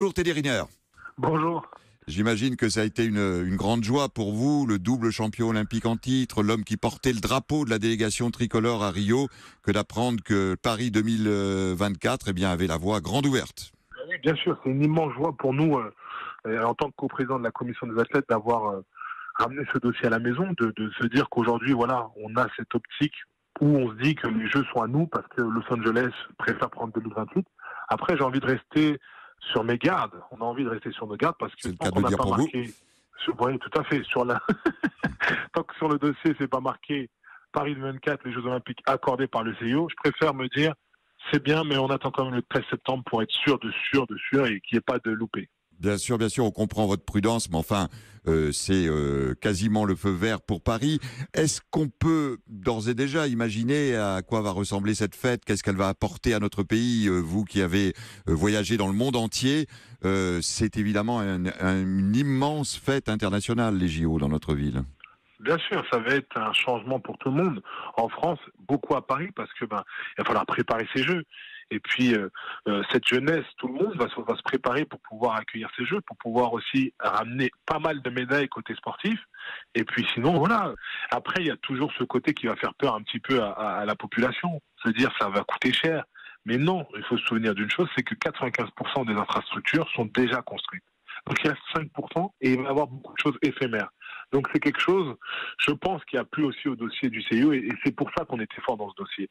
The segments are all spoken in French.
Bonjour Teddy Riner. Bonjour. J'imagine que ça a été une grande joie pour vous, le double champion olympique en titre, l'homme qui portait le drapeau de la délégation tricolore à Rio, que d'apprendre que Paris 2024 avait la voie grande ouverte. Oui, bien sûr, c'est une immense joie pour nous, en tant que coprésident de la commission des athlètes, d'avoir ramené ce dossier à la maison, de se dire qu'aujourd'hui, voilà, on a cette optique où on se dit que les Jeux sont à nous parce que Los Angeles préfère prendre 2028. Après, j'ai envie de rester sur mes gardes. On a envie de rester sur nos gardes parce que C'est le tant cas de qu'on le n'a dire pas pour vous. marqué, oui, tout à fait, tant que sur le dossier, c'est pas marqué Paris 2024, les Jeux Olympiques accordés par le CIO, je préfère me dire c'est bien, mais on attend quand même le 13 septembre pour être sûr et qu'il n'y ait pas de loupé. Bien sûr, on comprend votre prudence, mais enfin, c'est quasiment le feu vert pour Paris. Est-ce qu'on peut d'ores et déjà imaginer à quoi va ressembler cette fête? Qu'est-ce qu'elle va apporter à notre pays? Vous qui avez voyagé dans le monde entier, c'est évidemment une immense fête internationale, les JO, dans notre ville. Bien sûr, ça va être un changement pour tout le monde. En France, beaucoup à Paris, parce que il va falloir préparer ces Jeux. Et puis, cette jeunesse, tout le monde va se préparer pour pouvoir accueillir ces Jeux, pour pouvoir aussi ramener pas mal de médailles côté sportif. Et puis sinon, voilà. Après, il y a toujours ce côté qui va faire peur un petit peu à la population. Se dire, ça va coûter cher. Mais non, il faut se souvenir d'une chose, c'est que 95% des infrastructures sont déjà construites. Donc il reste 5% et il va y avoir beaucoup de choses éphémères. Donc c'est quelque chose, je pense, qui a plu aussi au dossier du CIO et c'est pour ça qu'on était fort dans ce dossier.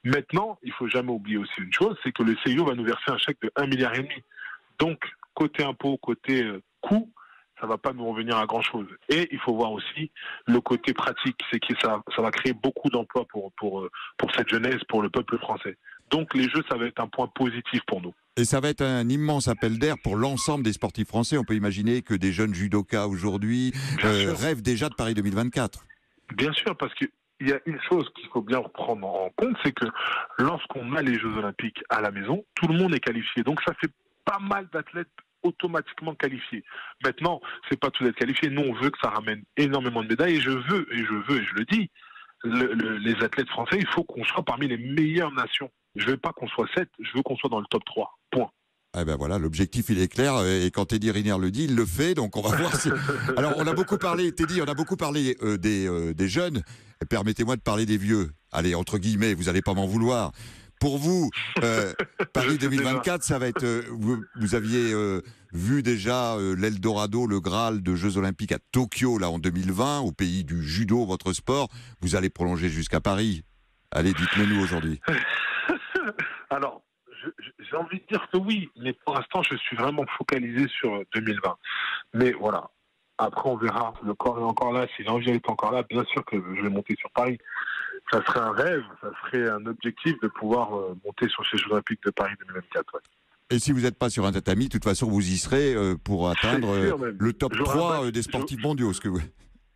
Maintenant, il faut jamais oublier aussi une chose, c'est que le CIO va nous verser un chèque de 1,5 milliard. Donc, côté impôt, côté coût, ça va pas nous revenir à grand chose. Et il faut voir aussi le côté pratique, c'est que ça va créer beaucoup d'emplois pour cette jeunesse, pour le peuple français. Donc les Jeux, ça va être un point positif pour nous. Et ça va être un immense appel d'air pour l'ensemble des sportifs français. On peut imaginer que des jeunes judokas aujourd'hui rêvent déjà de Paris 2024. Bien sûr, parce qu'il y a une chose qu'il faut bien prendre en compte, c'est que lorsqu'on a les Jeux Olympiques à la maison, tout le monde est qualifié. Donc ça fait pas mal d'athlètes automatiquement qualifiés. Maintenant, c'est pas tout d'être qualifié. Nous, on veut que ça ramène énormément de médailles et je le dis, les athlètes français, il faut qu'on soit parmi les meilleures nations. Je veux pas qu'on soit 7, je veux qu'on soit dans le top 3. Point. Eh ben voilà, l'objectif il est clair et quand Teddy Riner le dit, il le fait, donc on va voir si... Alors on a beaucoup parlé, Teddy, des jeunes, permettez-moi de parler des vieux. Allez, entre guillemets, vous n'allez pas m'en vouloir. Pour vous, Paris 2024, ça va être... vous aviez vu déjà l'Eldorado, le Graal de Jeux Olympiques à Tokyo, là en 2020, au pays du judo, votre sport. Vous allez prolonger jusqu'à Paris. Allez, dites-le nous aujourd'hui. Alors, j'ai envie de dire que oui, mais pour l'instant, je suis vraiment focalisé sur 2020. Mais voilà, après on verra, le corps est encore là, si l'envie est encore là, bien sûr que je vais monter sur Paris. Ça serait un rêve, ça serait un objectif de pouvoir monter sur ces Jeux Olympiques de Paris 2024. Ouais. Et si vous n'êtes pas sur un tatami, de toute façon, vous y serez pour atteindre le top 3 des sportifs mondiaux.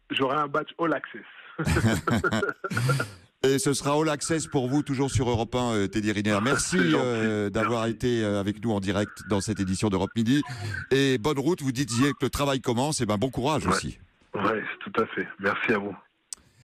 J'aurai un badge All Access. Et ce sera All Access pour vous, toujours sur Europe 1, Teddy Riner. Merci d'avoir été avec nous en direct dans cette édition d'Europe Midi. Et bonne route, vous disiez que le travail commence, et bon courage aussi. Oui, tout à fait. Merci à vous.